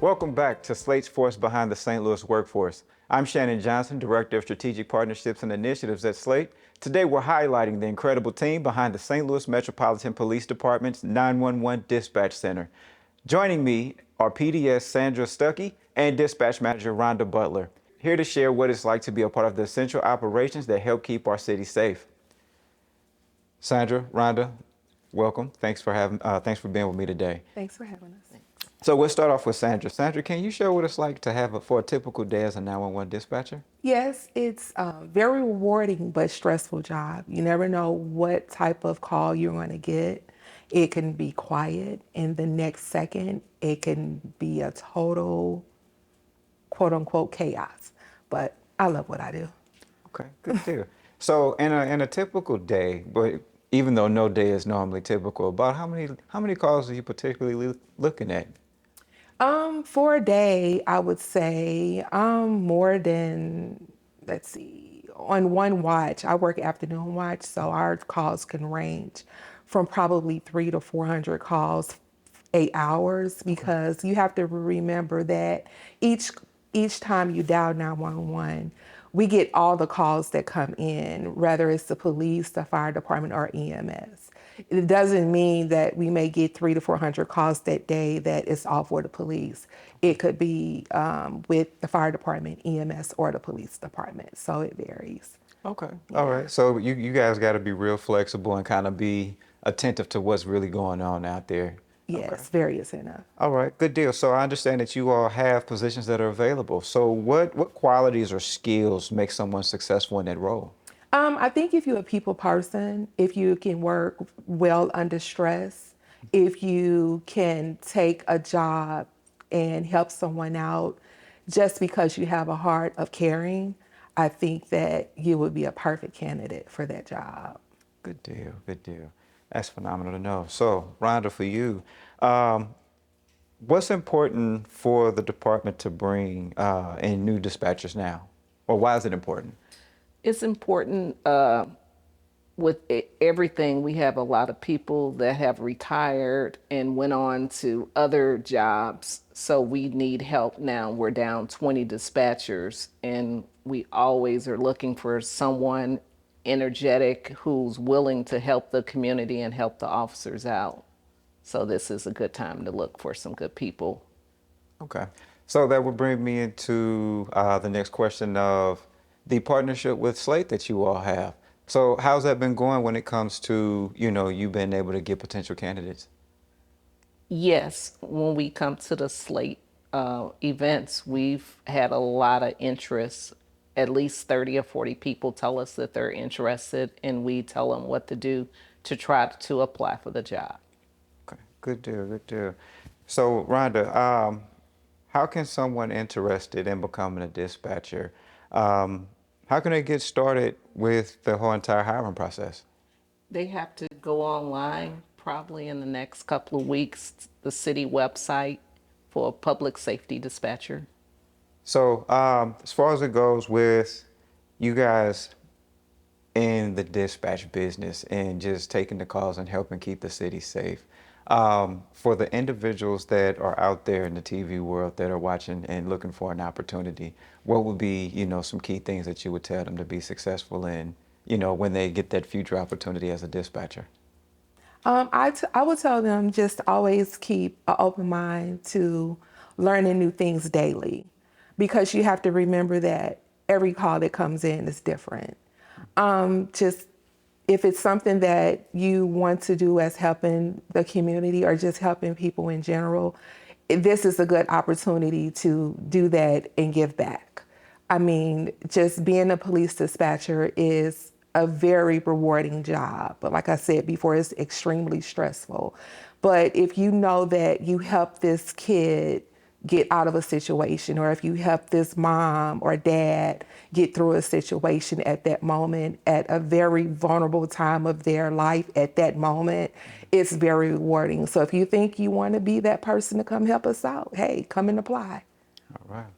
Welcome back to Slate's Force Behind the St. Louis Workforce. I'm Shannon Johnson, Director of Strategic Partnerships and Initiatives at Slate. Today we're highlighting the incredible team behind the St. Louis Metropolitan Police Department's 911 Dispatch Center. Joining me are PDS Sandra Stuckley and Dispatch Manager Ronda Butler, here to share what it's like to be a part of the essential operations that help keep our city safe. Sandra, Ronda, welcome. Thanks for being with me today. Thanks for having us. So we'll start off with Sandra. Sandra, can you share what it's like to have for a typical day as a 911 dispatcher? Yes, it's a very rewarding but stressful job. You never know what type of call you're going to get. It can be quiet, and the next second, it can be a total, quote unquote, chaos. But I love what I do. Okay, good deal. So in a typical day, but even though no day is normally typical, about how many calls are you particularly looking at? For a day, I would say more than, let's see, on one watch, I work afternoon watch, so our calls can range from probably 300 to 400 calls, 8 hours, because you have to remember that each time you dial 911, we get all the calls that come in, whether it's the police, the fire department, or EMS. It doesn't mean that we may get 300 to 400 calls that day that is all for the police. It could be with the fire department, EMS, or the police department. So it varies. Okay. Yeah. All right. So you guys got to be real flexible and kind of be attentive to what's really going on out there. Yes, Okay. very attentive. All right. Good deal. So I understand that you all have positions that are available. So what qualities or skills make someone successful in that role? I think if you're a people person, if you can work well under stress, if you can take a job and help someone out just because you have a heart of caring, I think that you would be a perfect candidate for that job. Good deal. Good deal. That's phenomenal to know. So, Rhonda, for you, what's important for the department to bring in new dispatchers now? Or why is it important? It's important with everything. We have a lot of people that have retired and went on to other jobs. So we need help now. We're down 20 dispatchers, and we always are looking for someone energetic who's willing to help the community and help the officers out. So this is a good time to look for some good people. Okay. So that would bring me into the next question of the partnership with SLATE that you all have. So how's that been going when it comes to, you being able to get potential candidates? Yes, when we come to the SLATE events, we've had a lot of interest. At least 30 or 40 people tell us that they're interested, and we tell them what to do to try to apply for the job. Okay, good deal, good deal. So Rhonda, how can someone interested in becoming a dispatcher, how can they get started with the whole entire hiring process? They have to go online probably in the next couple of weeks, the city website for a public safety dispatcher. So as far as it goes with you guys in the dispatch business and just taking the calls and helping keep the city safe, for the individuals that are out there in the TV world that are watching and looking for an opportunity, what would be, some key things that you would tell them to be successful in, when they get that future opportunity as a dispatcher? I would tell them just always keep an open mind to learning new things daily, because you have to remember that every call that comes in is different. Just if it's something that you want to do as helping the community or just helping people in general, this is a good opportunity to do that and give back. I mean, just being a police dispatcher is a very rewarding job. But like I said before, it's extremely stressful. But if you know that you help this kid get out of a situation, or if you help this mom or dad get through a situation at that moment, at a very vulnerable time of their life at that moment, it's very rewarding. So if you think you want to be that person to come help us out, hey, come and apply. All right.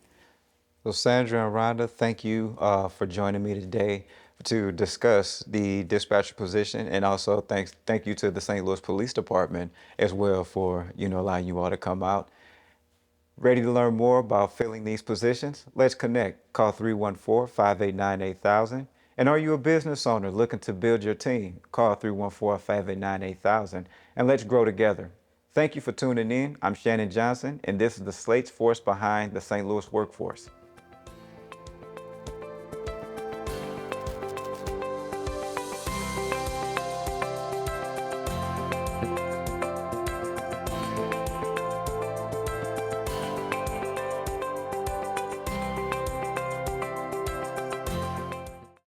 So Sandra and Rhonda, thank you for joining me today to discuss the dispatcher position, and also thank you to the St. Louis Police Department as well for allowing you all to come out. Ready to learn more about filling these positions? Let's connect. Call 314-589-8000. And are you a business owner looking to build your team? Call 314-589-8000 and let's grow together. Thank you for tuning in. I'm Shannon Johnson, and this is the SLATE's Force Behind the St. Louis Workforce.